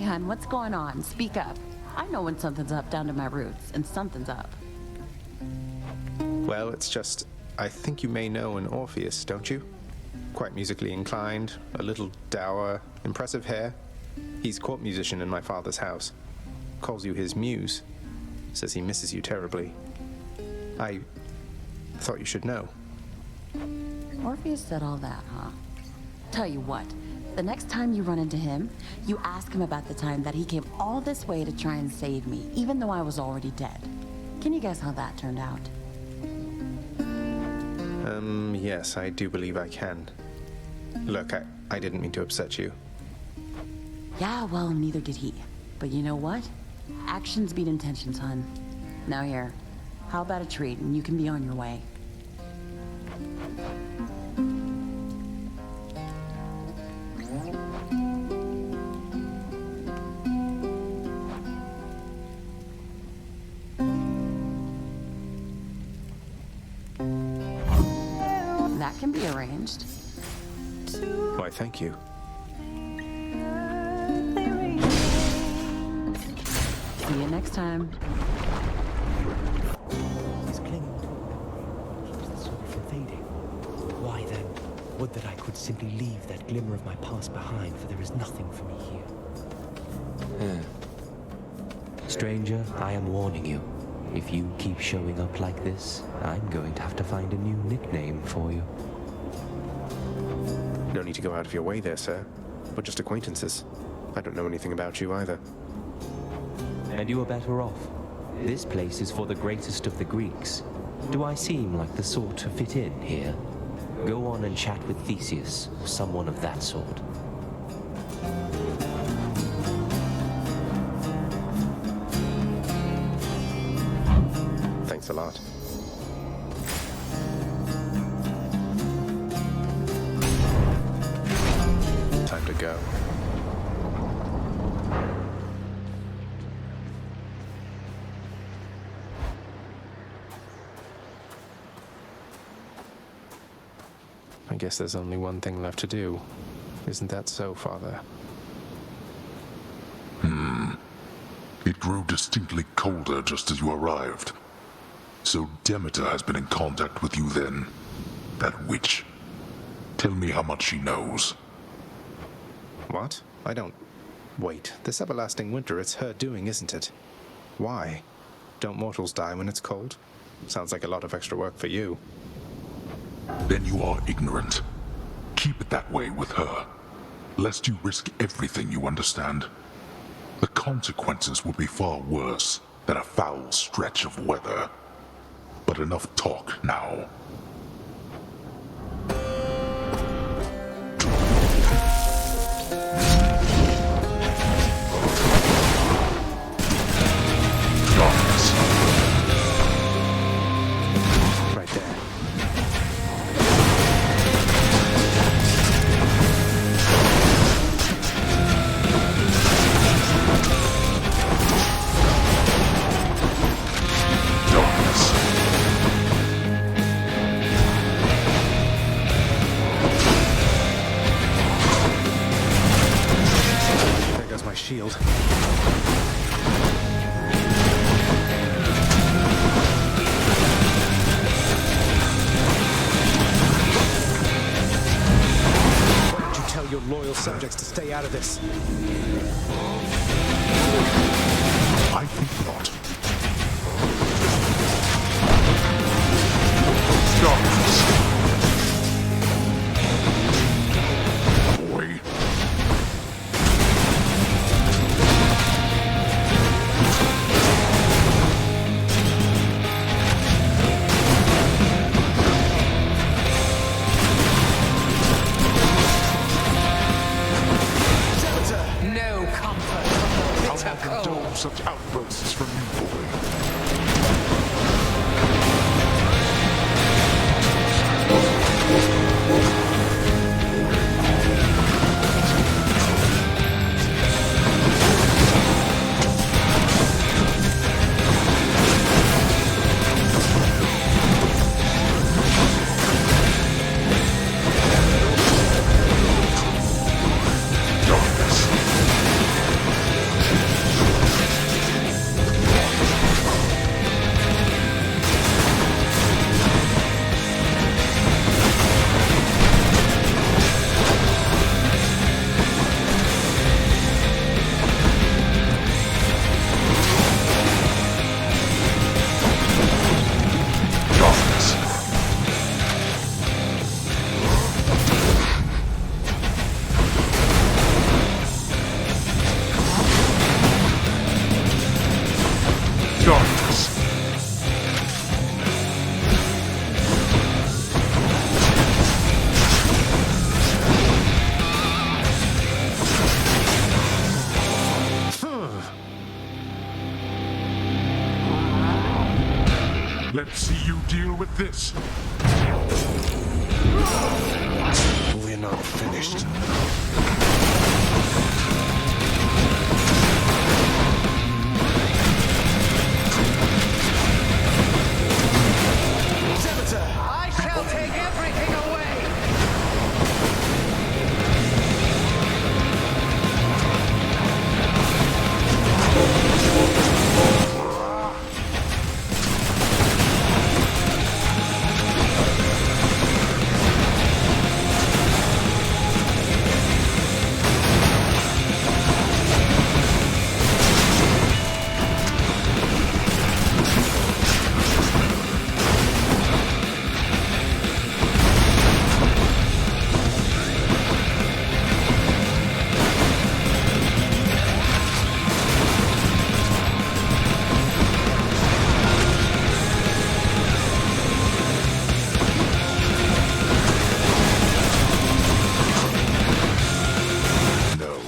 hun, what's going on? Speak up. I know when something's up down to my roots, and something's up. Well, it's just, I think you may know an Orpheus, don't you? Quite musically inclined, a little dour, impressive hair. He's court musician in my father's house. Calls you his muse. Says he misses you terribly. I thought you should know. Orpheus said all that, huh? Tell you what, the next time you run into him, you ask him about the time that he came all this way to try and save me, even though I was already dead. Can you guess how that turned out? Yes, I do believe I can. Look, I didn't mean to upset you. Yeah, well, neither did he. But you know what? Actions beat intentions, hun. Now here, how about a treat and you can be on your way? That can be arranged. Why, thank you. See you next time. He's clinging. Keeps the soul from fading. Why then? Would that I could simply leave that glimmer of my past behind, for there is nothing for me here. Stranger, I am warning you. If you keep showing up like this, I'm going to have to find a new nickname for you. No need to go out of your way there, sir. We're just acquaintances. I don't know anything about you either. And you are better off. This place is for the greatest of the Greeks. Do I seem like the sort to fit in here? Go on and chat with Theseus, or someone of that sort. Thanks a lot. Time to go. I guess there's only one thing left to do. Isn't that so, Father? It grew distinctly colder just as you arrived. So Demeter has been in contact with you then. That witch. Tell me how much she knows. What? I don't... Wait, this everlasting winter, it's her doing, isn't it? Why? Don't mortals die when it's cold? Sounds like a lot of extra work for you. Then you are ignorant. Keep it that way with her, lest you risk everything, you understand. The consequences would be far worse than a foul stretch of weather. But enough talk now. Right there. There goes my shield. Why don't you tell your loyal subjects to stay out of this? I think not. Darkness. Boy. No comfort I'll from the not bitter condone cold. such outbursts from you, boy. Darkness. Let's see you deal with this. We're not finished. I shall take everything away! No.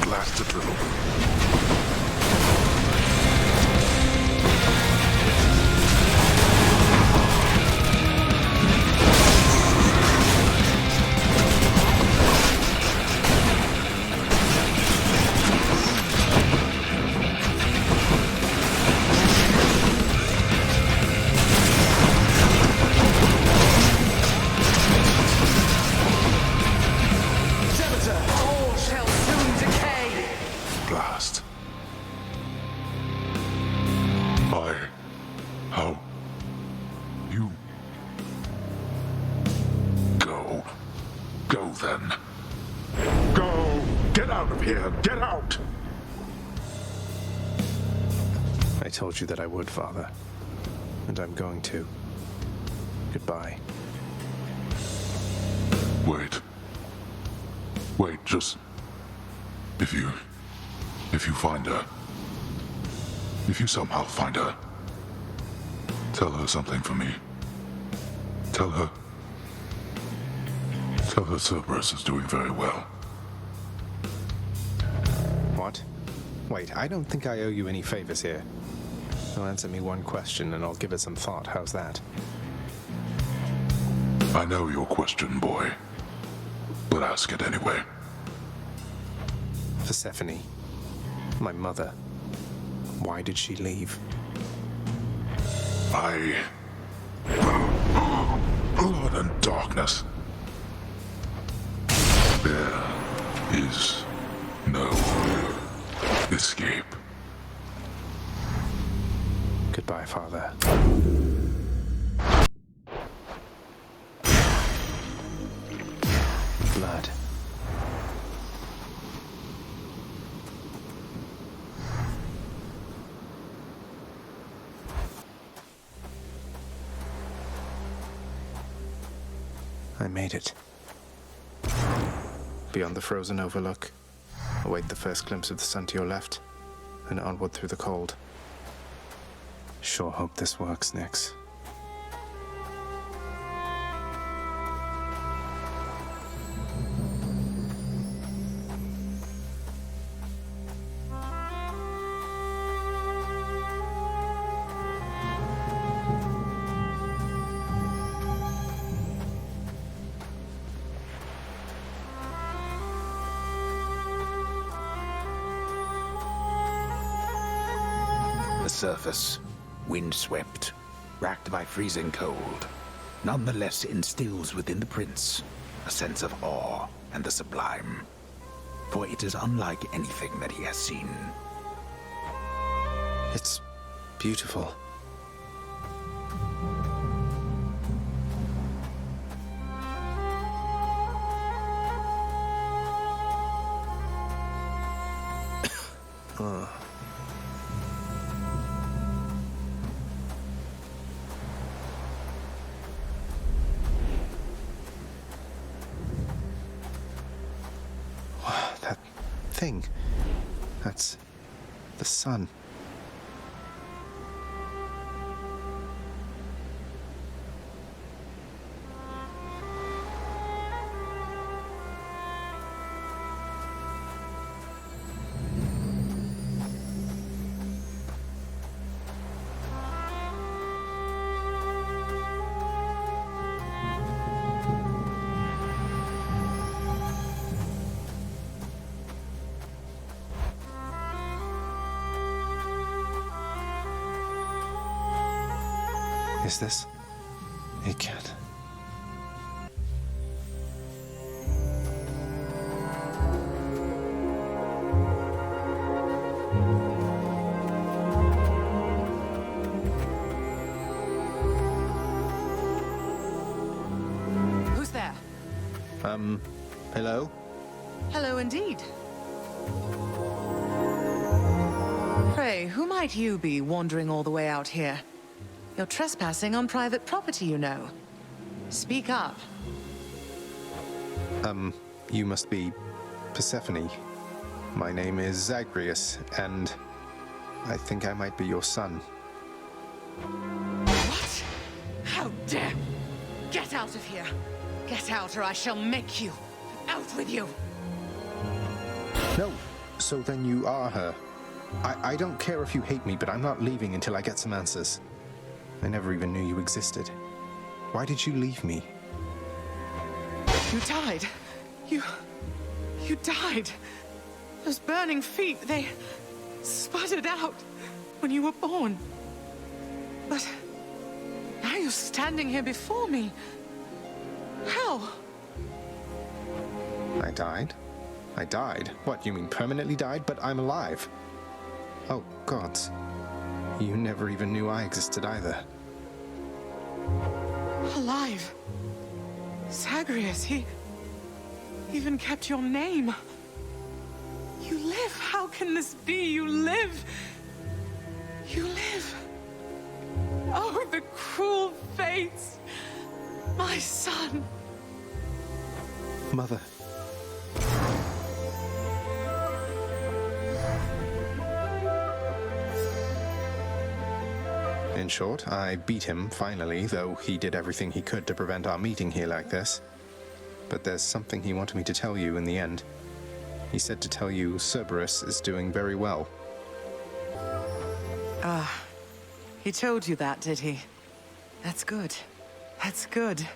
Blast it, little. All shall soon decay! Blast. How? You... Go. Go then. Go! Get out of here! Get out! I told you that I would, Father. And I'm going to. Goodbye. Wait. Wait, just... If you find her... If you somehow find her... Tell her something for me. Tell her Cerberus is doing very well. What? Wait, I don't think I owe you any favors here. You'll answer me one question and I'll give it some thought. How's that? I know your question, boy. But ask it anyway. Persephone. My mother. Why did she leave? Blood and darkness. There is no escape. Goodbye, Father. Blood. I made it. Beyond the frozen overlook, await the first glimpse of the sun to your left, and onward through the cold. Sure hope this works, Nyx. The surface, windswept, racked by freezing cold, nonetheless instills within the prince a sense of awe and the sublime, for it is unlike anything that he has seen. It's beautiful. That thing. That's the sun. Is this? It can't. Who's there? Hello? Hello indeed. Pray, who might you be wandering all the way out here? You're trespassing on private property, you know. Speak up. You must be Persephone. My name is Zagreus, and I think I might be your son. What? How dare! Get out of here! Get out or I shall make you! Out with you! No, so then you are her. I don't care if you hate me, but I'm not leaving until I get some answers. I never even knew you existed. Why did you leave me? You died. You died. Those burning feet, they sputtered out when you were born. But now you're standing here before me. How? I died? I died? What, you mean permanently died? But I'm alive. Oh, gods. You never even knew I existed either. Alive. Zagreus, he even kept your name. You live. How can this be? You live. You live. Oh, the cruel fates. My son. Mother. In short, I beat him, finally, though he did everything he could to prevent our meeting here like this. But there's something he wanted me to tell you in the end. He said to tell you Cerberus is doing very well. He told you that, did he? That's good. That's good.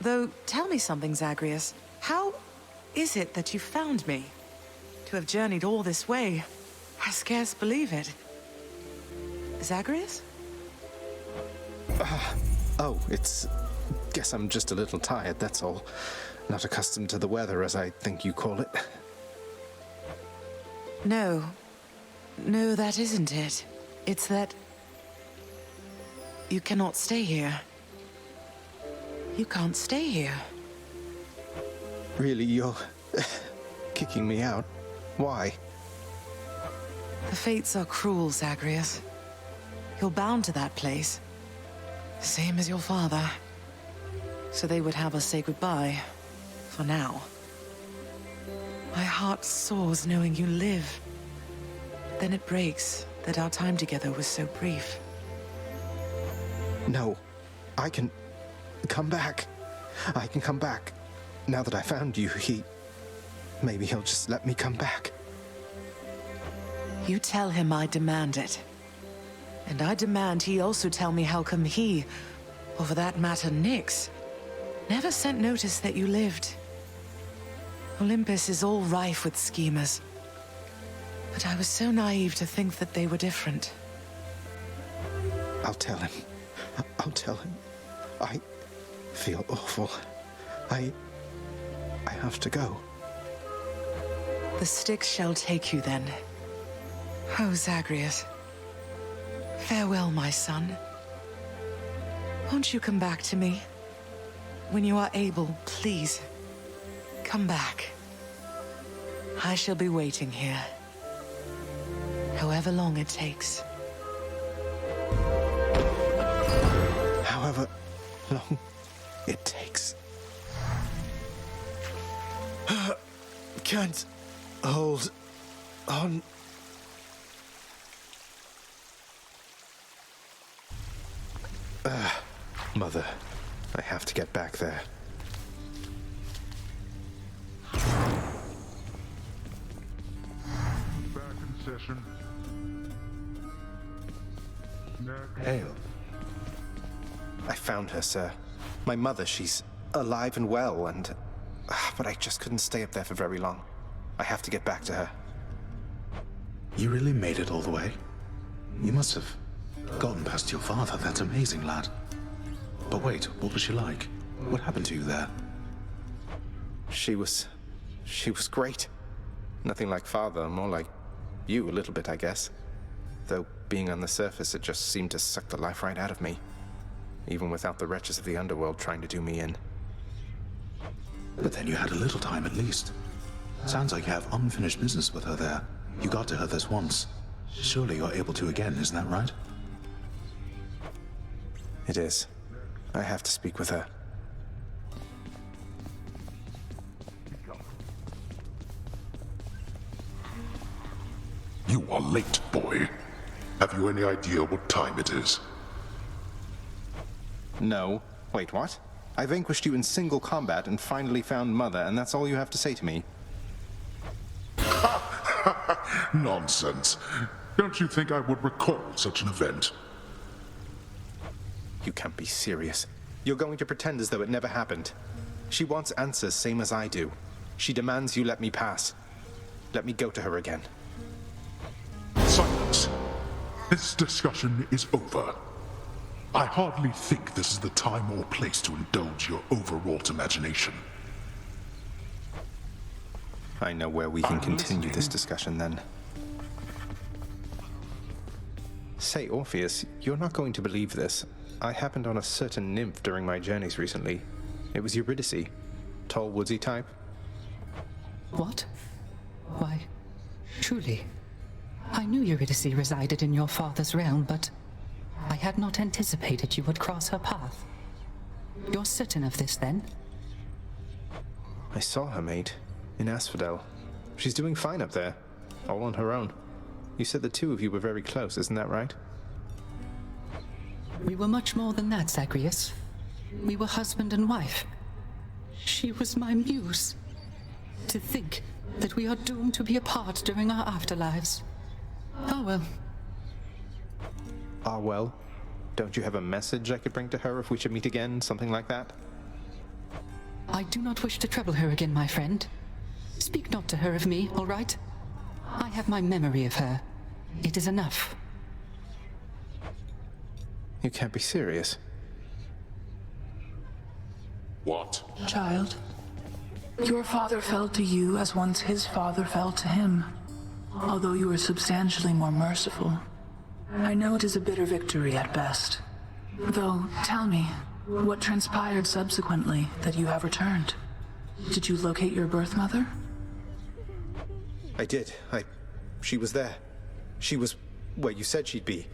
Though, tell me something, Zagreus. How is it that you found me? To have journeyed all this way, I scarce believe it. Zagreus? Oh, it's... Guess I'm just a little tired, that's all. Not accustomed to the weather, as I think you call it. No. No, that isn't it. It's that... you cannot stay here. You can't stay here. Really, you're... kicking me out? Why? The fates are cruel, Zagreus. You're bound to that place. Same as your father. So they would have us say goodbye. For now. My heart soars knowing you live. Then it breaks that our time together was so brief. No. I can... come back. I can come back. Now that I found you, maybe he'll just let me come back. You tell him I demand it. And I demand he also tell me how come he, or for that matter Nyx, never sent notice that you lived. Olympus is all rife with schemers. But I was so naive to think that they were different. I'll tell him. I'll tell him. I feel awful. I have to go. The Styx shall take you then. Oh, Zagreus. Farewell, my son. Won't you come back to me? When you are able, please. Come back. I shall be waiting here. However long it takes. However long it takes. Can't hold on. Mother, I have to get back there. Back in session. Next. Hail. I found her, sir. My mother, she's alive and well, and... but I just couldn't stay up there for very long. I have to get back to her. You really made it all the way? You must have gotten past your father. That's amazing, lad. But wait, what was she like? What happened to you there? She was great. Nothing like father, more like you a little bit, I guess. Though being on the surface, it just seemed to suck the life right out of me. Even without the wretches of the underworld trying to do me in. But then you had a little time at least. Sounds like you have unfinished business with her there. You got to her this once. Surely you're able to again, isn't that right? It is. I have to speak with her. You are late, boy. Have you any idea what time it is? No. Wait, what? I vanquished you in single combat and finally found Mother, and that's all you have to say to me? Nonsense. Don't you think I would recall such an event? You can't be serious. You're going to pretend as though it never happened. She wants answers same as I do. She demands you let me pass. Let me go to her again. Silence. This discussion is over. I hardly think this is the time or place to indulge your overwrought imagination. I know where we can continue this discussion then. Say, Orpheus, you're not going to believe this. I happened on a certain nymph during my journeys recently. It was Eurydice. Tall, woodsy type. What? Why, truly. I knew Eurydice resided in your father's realm, but I had not anticipated you would cross her path. You're certain of this, then? I saw her, mate, in Asphodel. She's doing fine up there, all on her own. You said the two of you were very close, isn't that right? We were much more than that, Zagreus. We were husband and wife. She was my muse. To think that we are doomed to be apart during our afterlives. Oh well. Ah, well. Don't you have a message I could bring to her if we should meet again, something like that? I do not wish to trouble her again, my friend. Speak not to her of me, all right? I have my memory of her. It is enough. You can't be serious. What? Child, your father fell to you as once his father fell to him, although you were substantially more merciful. I know it is a bitter victory at best. Though, tell me, what transpired subsequently that you have returned? Did you locate your birth mother? I did. She was there. She was where you said she'd be.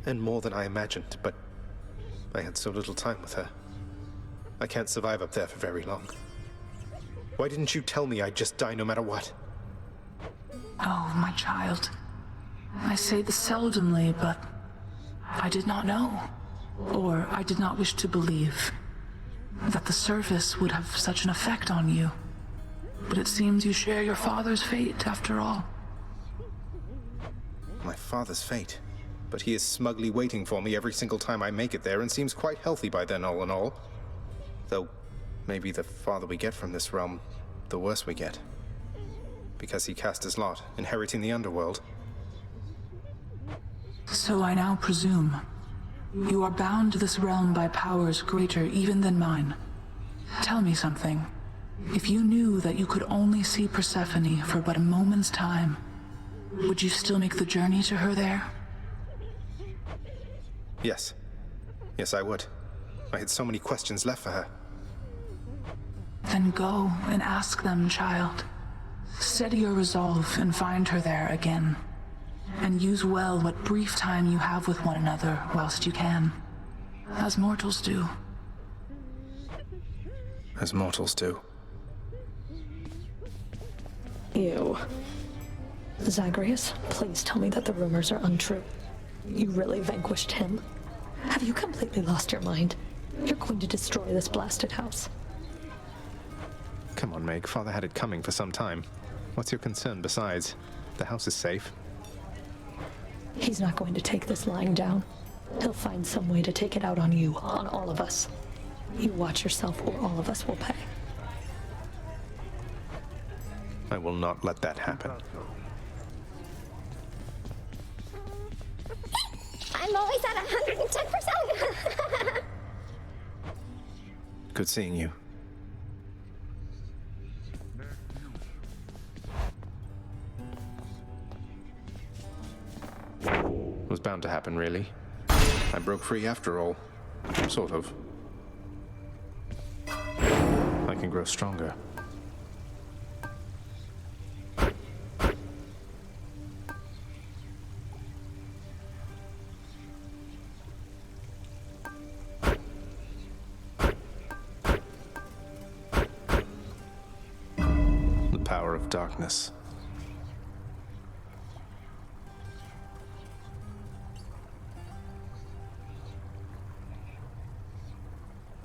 And more than I imagined, but I had so little time with her. I can't survive up there for very long. Why didn't you tell me I'd just die no matter what? Oh, my child. I say this seldomly, but I did not know. Or I did not wish to believe that the surface would have such an effect on you. But it seems you share your father's fate, after all. My father's fate. But he is smugly waiting for me every single time I make it there and seems quite healthy by then, all in all. Though, maybe the farther we get from this realm, the worse we get. Because he cast his lot, inheriting the underworld. So I now presume you are bound to this realm by powers greater even than mine. Tell me something. If you knew that you could only see Persephone for but a moment's time, would you still make the journey to her there? Yes. Yes, I would. I had so many questions left for her. Then go and ask them, child. Steady your resolve and find her there again. And use well what brief time you have with one another whilst you can. As mortals do. As mortals do. Ew. Zagreus, please tell me that the rumors are untrue. You really vanquished him? Have you completely lost your mind? You're going to destroy this blasted house. Come on, Meg. Father had it coming for some time. What's your concern besides? The house is safe. He's not going to take this lying down. He'll find some way to take it out on you, on all of us. You watch yourself or all of us will pay. I will not let that happen. I I'm always at 110%. Good seeing you. It was bound to happen, really. I broke free after all. Sort of. I can grow stronger. The power of darkness.